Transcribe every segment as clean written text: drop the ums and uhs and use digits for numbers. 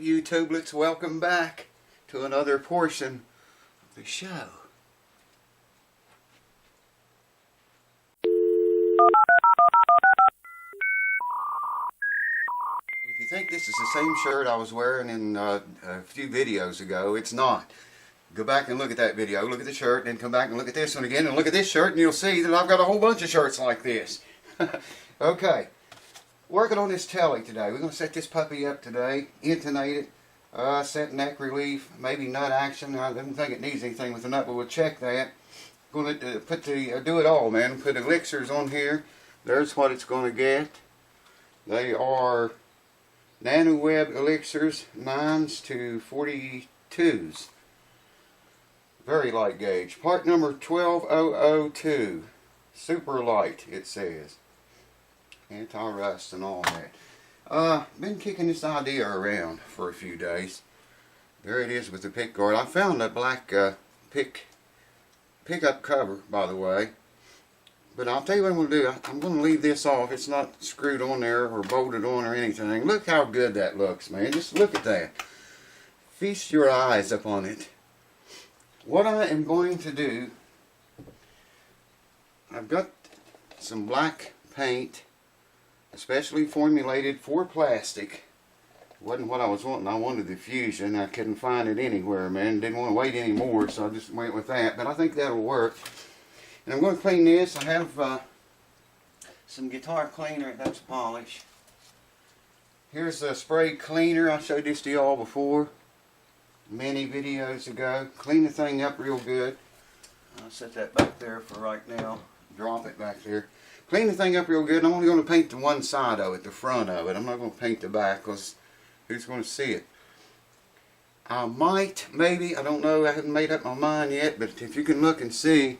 Alright, YouTubelets, welcome back to another portion of the show. If you think this is the same shirt I was wearing in a few videos ago, it's not. Go back and look at that video, look at the shirt, then come back and look at this one again, and look at this shirt, and you'll see that I've got a whole bunch of shirts like this. Okay, working on this telly today. We're going to set this puppy up today, intonate it. Set neck relief, maybe nut action. I don't think it needs anything with the nut, but we'll check that. Going to do it all, man. Put elixirs on here. There's what it's going to get. They are NanoWeb elixirs, 9s to 42s. Very light gauge. Part number 12002. Super light, it says. Anti-rust and all that. Been kicking this idea around for a few days. There it is with the pick guard. I found a black pickup cover, by the way. But I'll tell you what I'm going to do. I'm going to leave this off. It's not screwed on there or bolted on or anything. Look how good that looks, man. Just look at that. Feast your eyes upon it. What I am going to do, I've got some black paint, especially formulated for plastic. Wasn't what I was wanting. I wanted the fusion. I couldn't find it anywhere, man. Didn't want to wait anymore, so I just went with that. But I think that'll work. And I'm going to clean this. I have some guitar cleaner. That's polish. Here's a spray cleaner. I showed this to y'all before, many videos ago. Clean the thing up real good. I'll set that back there for right now. Drop it back there. Clean the thing up real good. I'm only going to paint the one side of it, the front of it. I'm not going to paint the back because who's going to see it? I might, maybe, I don't know. I haven't made up my mind yet, but if you can look and see,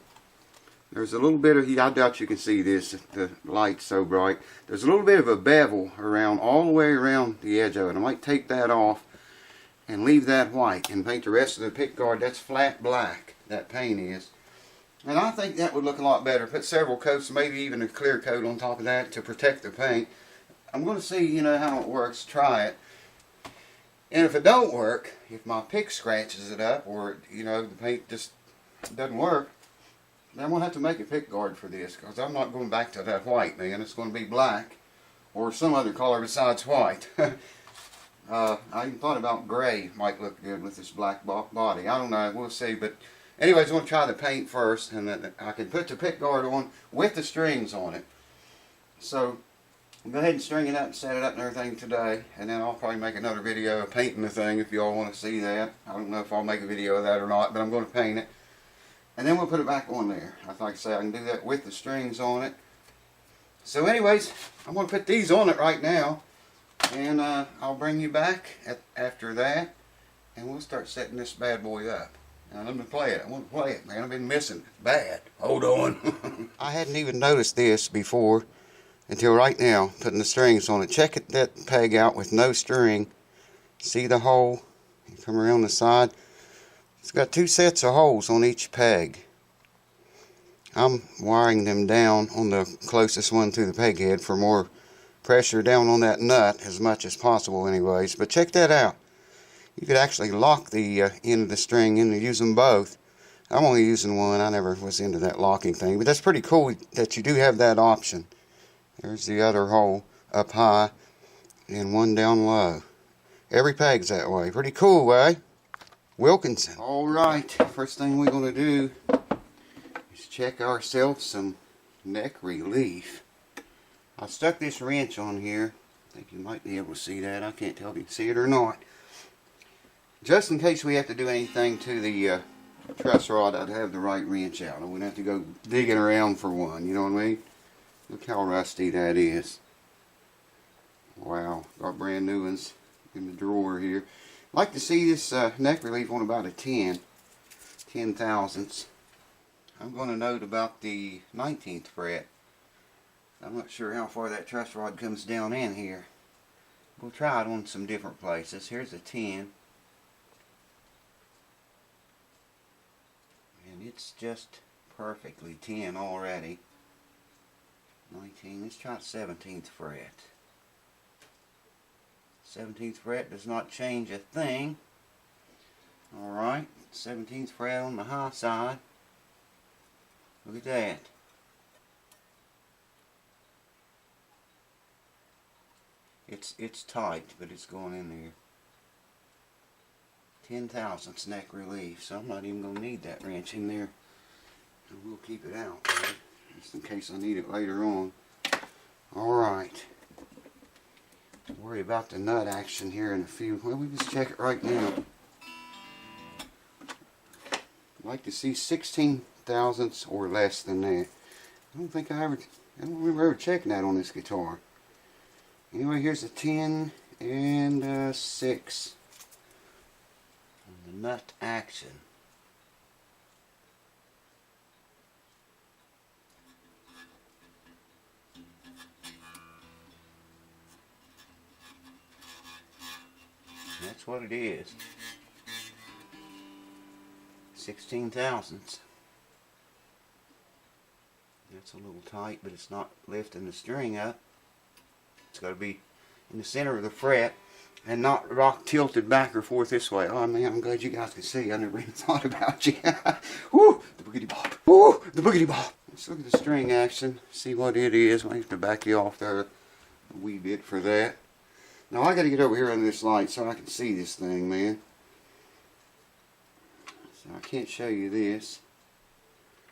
there's a little bit of, I doubt you can see this, the light's so bright. There's a little bit of a bevel around, all the way around the edge of it. I might take that off and leave that white and paint the rest of the pick guard. That's flat black, that paint is. And I think that would look a lot better. Put several coats, maybe even a clear coat on top of that to protect the paint. I'm going to see, how it works, try it. And if it don't work, if my pick scratches it up or, the paint just doesn't work, then I'm going to have to make a pick guard for this because I'm not going back to that white, man. It's going to be black or some other color besides white. I even thought about gray might look good with this black body. I don't know. We'll see. But anyways, I'm going to try the paint first, and then I can put the pick guard on with the strings on it. So, I'll go ahead and string it up and set it up and everything today, and then I'll probably make another video of painting the thing if you all want to see that. I don't know if I'll make a video of that or not, but I'm going to paint it. And then we'll put it back on there. Like I say, I can do that with the strings on it. So anyways, I'm going to put these on it right now, and I'll bring you back after that, and we'll start setting this bad boy up. Now let me play it. I want to play it, man. I've been missing it bad. Hold on. I hadn't even noticed this before until right now, putting the strings on it. Check that peg out with no string. See the hole? You come around the side. It's got two sets of holes on each peg. I'm wiring them down on the closest one to the peg head for more pressure down on that nut as much as possible anyways. But check that out. You could actually lock the end of the string in and use them both. I'm only using one. I never was into that locking thing. But that's pretty cool that you do have that option. There's the other hole up high and one down low. Every peg's that way. Pretty cool, eh? Wilkinson. Alright, first thing we're going to do is check ourselves some neck relief. I stuck this wrench on here. I think you might be able to see that. I can't tell if you can see it or not. Just in case we have to do anything to the truss rod, I'd have the right wrench out. I wouldn't have to go digging around for one, you know what I mean? Look how rusty that is. Wow, got brand new ones in the drawer here. I'd like to see this neck relief on about a 10 thousandths. I'm going to note about the 19th fret. I'm not sure how far that truss rod comes down in here. We'll try it on some different places. Here's a 10. And it's just perfectly 10 already. 19, let's try 17th fret. 17th fret does not change a thing. Alright, 17th fret on the high side. Look at that. It's tight, but it's going in there. 10 thousandths neck relief, so I'm not even going to need that wrench in there. And we'll keep it out, right? Just in case I need it later on. Alright. Worry about the nut action here in a few. Well, we just check it right now. I'd like to see 16 thousandths or less than that. I don't remember ever checking that on this guitar. Anyway, here's a 10 and a 6 on the nut action. That's what it is. 16 thousandths. That's a little tight, but it's not lifting the string up. It's got to be in the center of the fret and not rock tilted back or forth this way. Oh man, I'm glad you guys can see. I never even thought about you. Woo! The boogity bop. Woo! The boogity bop. Let's look at the string action. See what it is. I have to back you off there a wee bit for that. Now I got to get over here under this light so I can see this thing, man. So I can't show you this.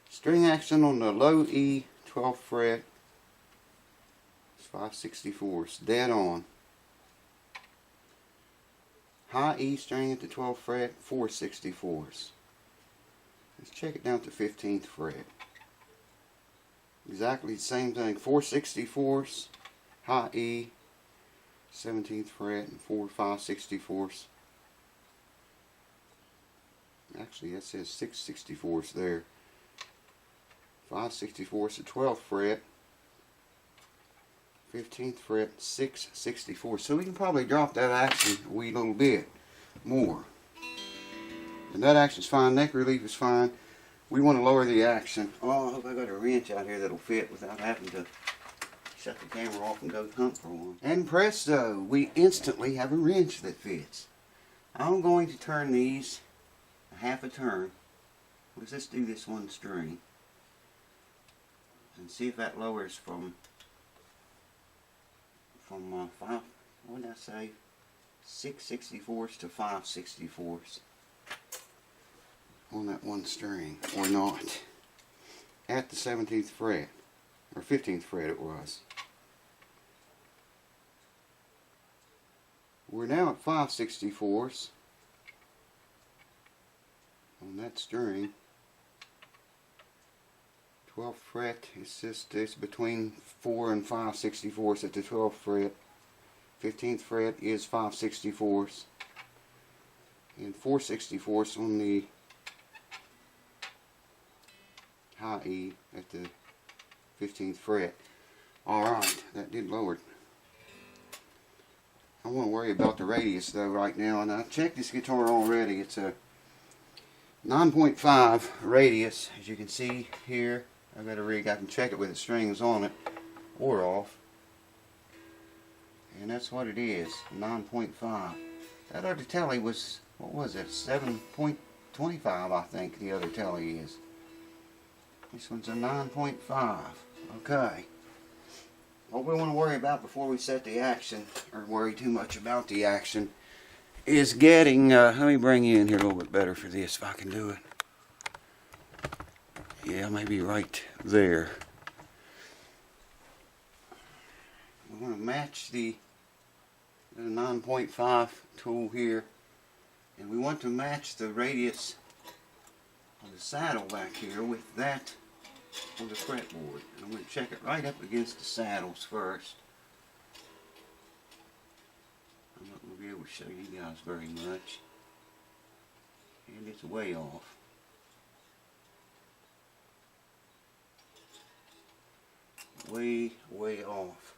String action on the low E 12th fret. It's 5/64, dead on. High E string at the 12th fret, 4/64. Let's check it down to 15th fret. Exactly the same thing, 4/64, high E, 17th fret, and 4 5/64. Actually, that says 6/64 there. 5/64 the 12th fret, 15th fret, 6/64. So we can probably drop that action a wee little bit more. And that action's fine, neck relief is fine. We want to lower the action. Oh, I hope I got a wrench out here that'll fit without having to shut the camera off and go hunt for one. And presto, we instantly have a wrench that fits. I'm going to turn these a half a turn. Let's just do this one string and see if that lowers from 5, what did I say, 6/64 to 5/64 on that one string, or not, at the 17th fret, or 15th fret it was. We're now at 5/64 on that string. 12th fret, it's between 4 and 5/64 at the 12th fret. 15th fret is 5/64 and 4/64 on the high E at the 15th fret. Alright, that did lower it. I want to worry about the radius though right now, and I checked this guitar already. It's a 9.5 radius, as you can see here. I've got a rig, I can check it with the strings on it or off. And that's what it is, 9.5. That other telly was, what was it, 7.25 I think the other telly is. This one's a 9.5. Okay. What we want to worry about before we set the action, or worry too much about the action, is getting, let me bring you in here a little bit better for this if I can do it. Yeah, maybe right there. We want to match the 9.5 tool here, and we want to match the radius of the saddle back here with that on the fretboard. And I'm going to check it right up against the saddles first. I'm not going to be able to show you guys very much, and it's way off. Way off.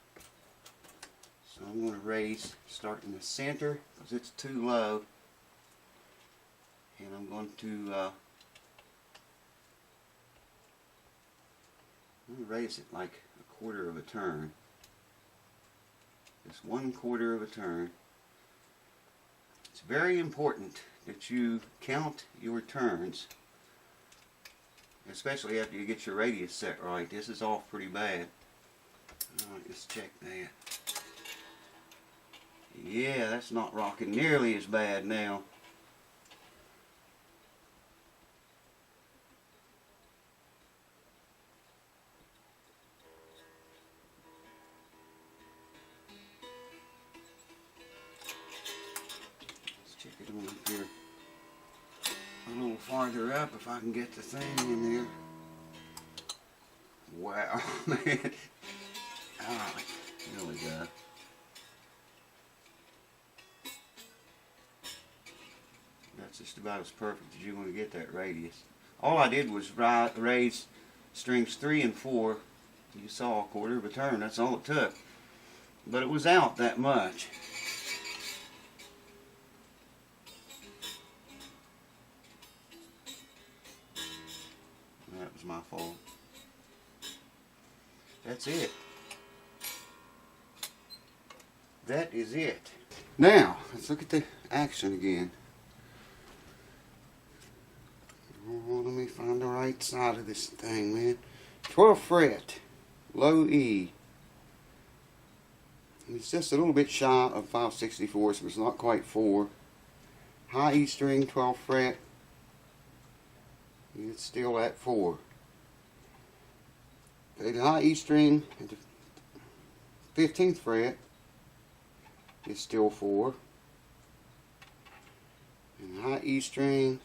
So I'm going to raise, start in the center because it's too low, and I'm going to raise it like 1/4 of a turn. Just 1/4 of a turn. very important that you count your turns, especially after you get your radius set right. This is off pretty bad. Alright, let's check that. Yeah, that's not rocking nearly as bad now. Let's check it on up here. A little farther up if I can get the thing in there. Wow, man. Alright, there we go. That's just about as perfect as you're going to get that radius. All I did was raise strings 3 and 4. You saw a quarter of a turn, that's all it took. But it was out that much. That was my fault. That's it. That is it. Now, let's look at the action again. Oh, let me find the right side of this thing, man. 12th fret, low E. It's just a little bit shy of 5/64, so it's not quite 4. High E string, 12th fret. It's still at 4. Okay, the high E string at the 15th fret is still 4. And the high E string,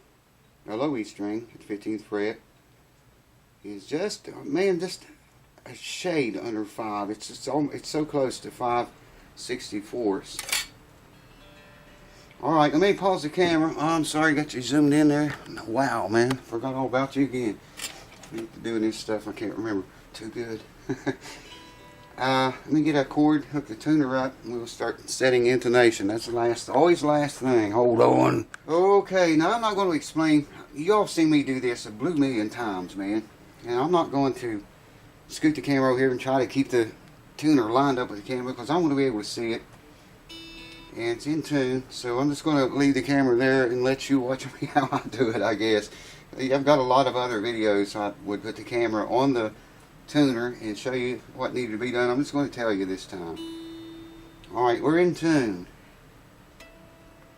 or low E string at the 15th fret is just, man, just a shade under 5. It's so close to 5/64. Alright, let me pause the camera. Oh, I'm sorry, got you zoomed in there. Wow, man, forgot all about you again. Doing this stuff I can't remember too good. Let me get a cord, hook the tuner up, and we'll start setting intonation. That's always the last thing. Hold on. Okay, now I'm not going to explain. You all seen me do this a blue million times, man. And I'm not going to scoot the camera over here and try to keep the tuner lined up with the camera because I want to be able to see it. And it's in tune, so I'm just going to leave the camera there and let you watch me how I do it, I guess. I've got a lot of other videos. I would put the camera on the tuner and show you what needed to be done. I'm just going to tell you this time. Alright, we're in tune.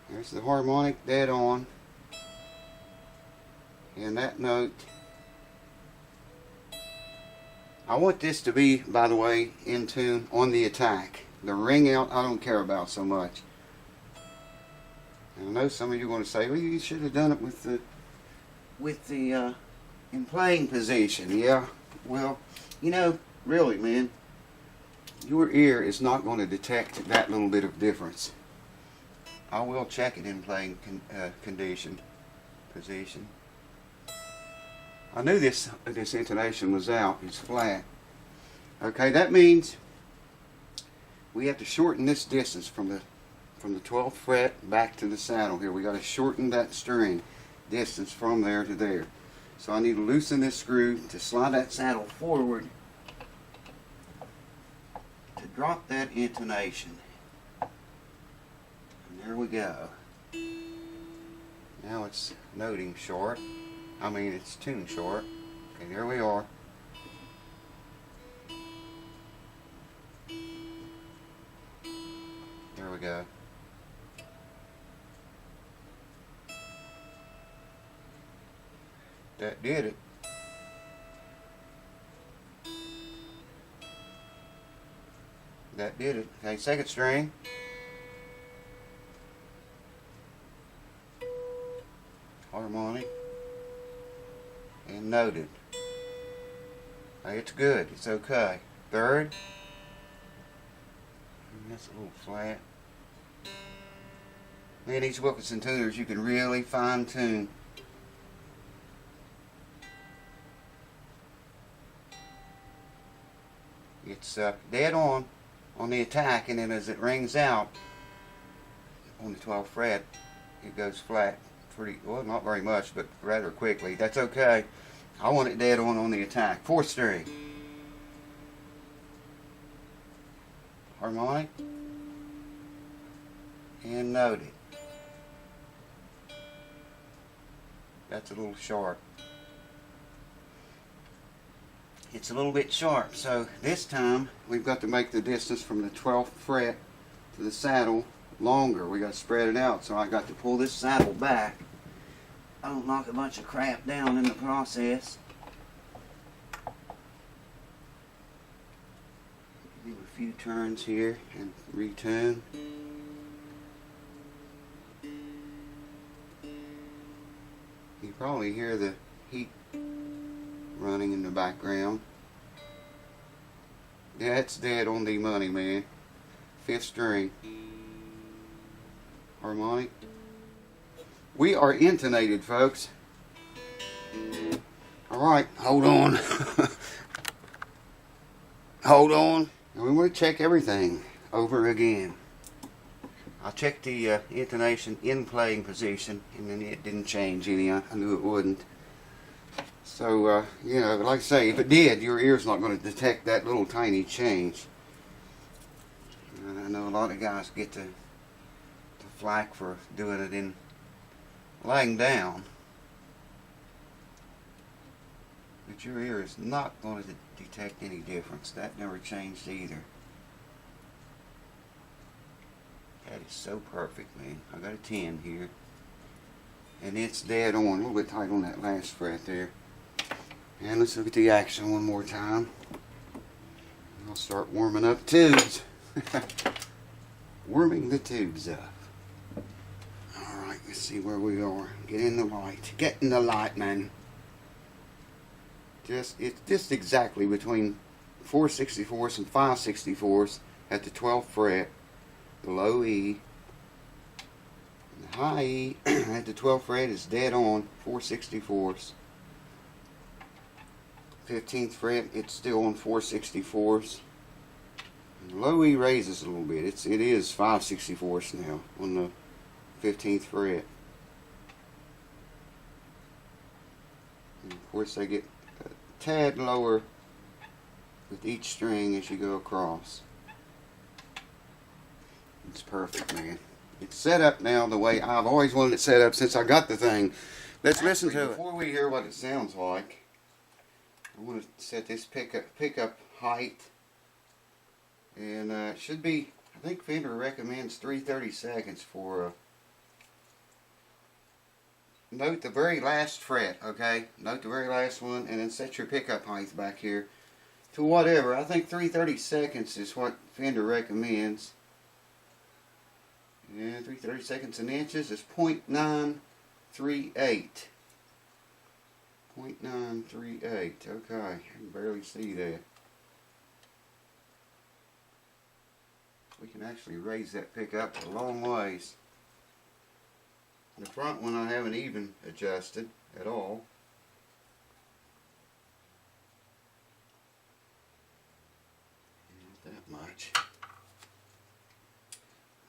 There's the harmonic dead on. And that note. I want this to be, by the way, in tune on the attack. The ring out I don't care about so much. And I know some of you are going to say, well, you should have done it with the in playing position. Yeah, well, you know, really, man, your ear is not going to detect that little bit of difference. I will check it in playing position. I knew this intonation was out. It's flat. Okay, that means we have to shorten this distance from the 12th fret back to the saddle here. We got to shorten that string distance from there to there. So I need to loosen this screw to slide that saddle forward to drop that intonation. And there we go. Now it's noting short. I mean, it's tune short. Okay, there we are. There we go. That did it. That did it. Okay, second string. Harmonic. And noted. Hey, it's good. It's okay. Third. That's a little flat. Man, these Wilkinson tuners you can really fine tune. It's dead on the attack, and then as it rings out on the 12th fret, it goes flat pretty, well, not very much, but rather quickly. That's okay. I want it dead on the attack. Fourth string. Harmonic. And noted. That's a little sharp. It's a little bit sharp, so this time we've got to make the distance from the 12th fret to the saddle longer. We got to spread it out, so I got to pull this saddle back. I don't knock a bunch of crap down in the process. Do a few turns here and retune. You probably hear the heat running in the background. Yeah, it's dead on the money, man. 5th string harmonic. We are intonated, folks. Alright, hold on. Hold on. And we want to check everything over again. I checked the intonation in playing position, and then it didn't change any. I knew it wouldn't. So, you know, like I say, if it did, your ear's not going to detect that little tiny change. And I know a lot of guys get the flack for doing it in laying down. But your ear is not going to detect any difference. That never changed either. That is so perfect, man. I got a 10 here. And it's dead on. A little bit tight on that last fret there. And let's look at the action one more time. I'll start warming up tubes. Warming the tubes up. Alright, let's see where we are. Get in the light. Get in the light, man. It's just exactly between 4/64 and 5/64 at the 12th fret. The low E. And the high E at the 12th fret is dead on 4/64. 15th fret, it's still on 4/64. And the low E raises a little bit. It is 5/64 now on the 15th fret. And of course they get a tad lower with each string as you go across. It's perfect, man. It's set up now the way I've always wanted it set up since I got the thing. Let's listen to it. Before we hear what it sounds like, I want to set this pickup height, and it should be, I think Fender recommends 3/32 for note the very last fret, okay? Note the very last one, and then set your pickup height back here to whatever. I think 3/32 is what Fender recommends. Yeah, 3/32 in inches is 0.938. 0.938. Okay, I can barely see that. We can actually raise that pickup a long ways. The front one I haven't even adjusted at all. Not that much.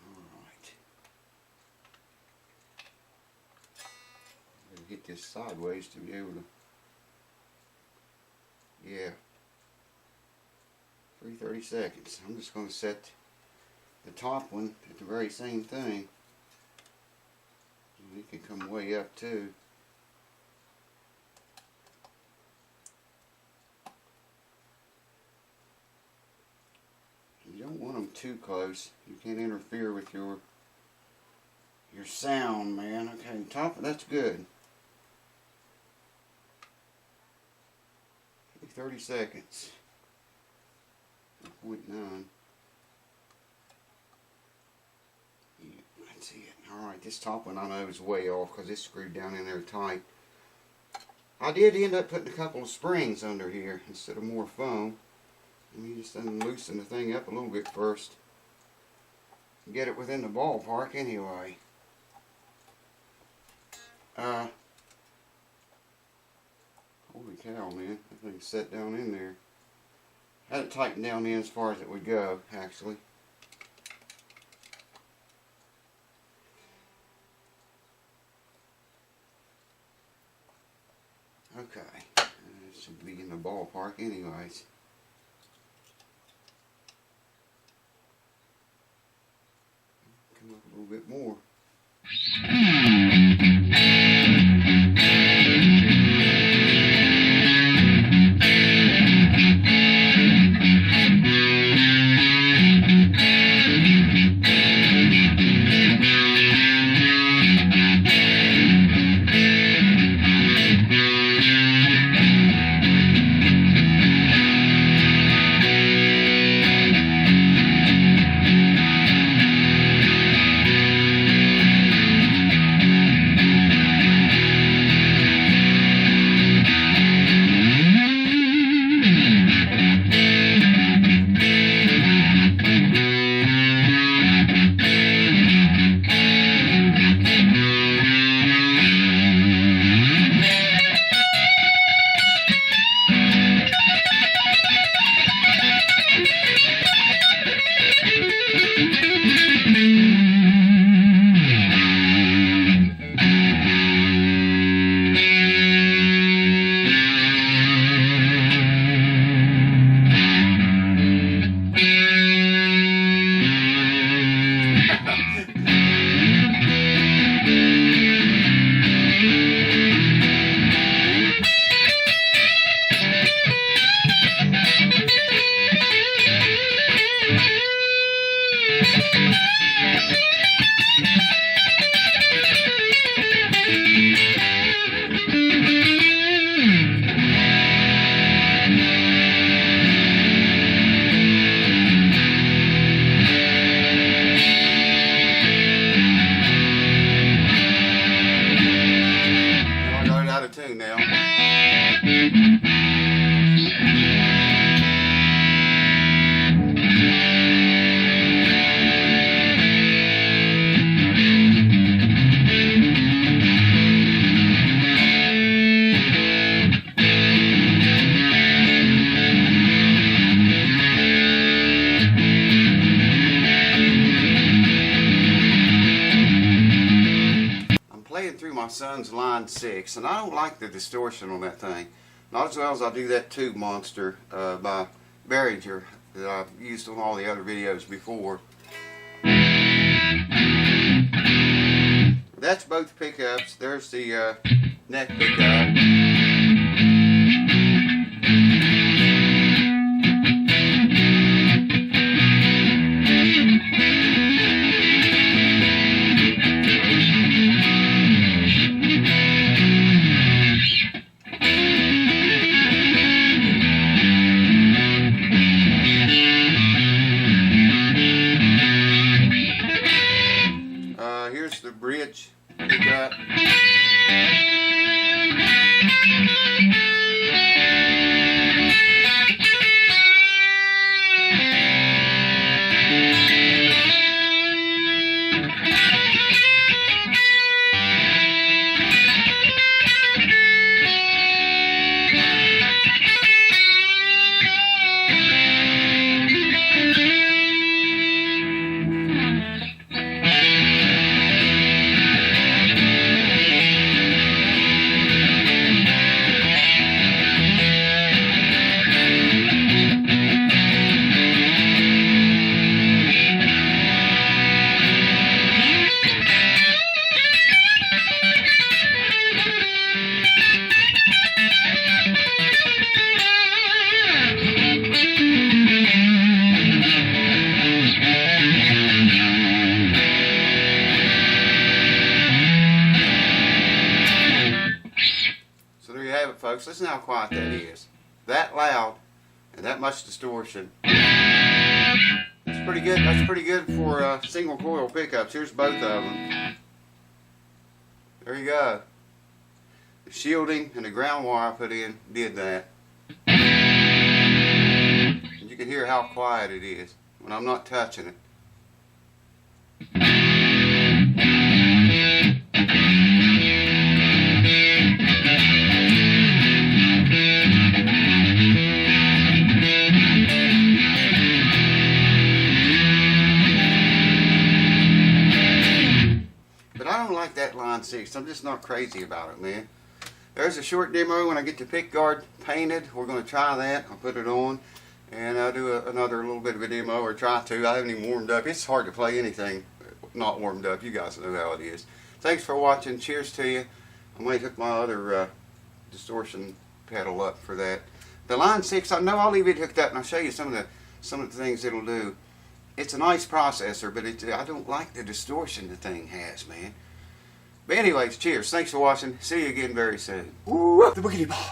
Alright. Get this sideways to be able to, yeah, 3/32. I'm just going to set the top one at the very same thing. And it can come way up too. You don't want them too close. You can't interfere with your sound, man. Okay, top, that's good. 30 seconds. 0.9. Yeah, that's it. Alright, this top one I know is way off because it's screwed down in there tight. I did end up putting a couple of springs under here instead of more foam. Let me just loosen the thing up a little bit first. Get it within the ballpark anyway. Holy cow, man. That thing's set down in there. I had it tightened down in as far as it would go, actually. Okay. It should be in the ballpark anyways. Come up a little bit more. tune now. Playing through my son's line 6, and I don't like the distortion on that thing. Not as well as I do that tube monster by Behringer that I've used on all the other videos before. That's both pickups. There's the neck pickup. Here's the bridge pickup. So there you have it, folks. Listen how quiet that is. That loud and that much distortion. That's pretty good. That's pretty good for single coil pickups. Here's both of them. There you go. The shielding and the ground wire I put in did that. And you can hear how quiet it is when I'm not touching it. But I don't like that line 6. I'm just not crazy about it, man. There's a short demo when I get the pick guard painted. We're going to try that. I'll put it on and I'll do another little bit of a demo, or try to. I haven't even warmed up. It's hard to play anything not warmed up. You guys know how it is. Thanks for watching. Cheers to you. I might hook my other distortion pedal up for that. The line 6, I know I'll leave it hooked up and I'll show you some of the things it'll do. It's a nice processor, but I don't like the distortion the thing has, man. But anyways, cheers. Thanks for watching. See you again very soon. Woo, the boogity ball.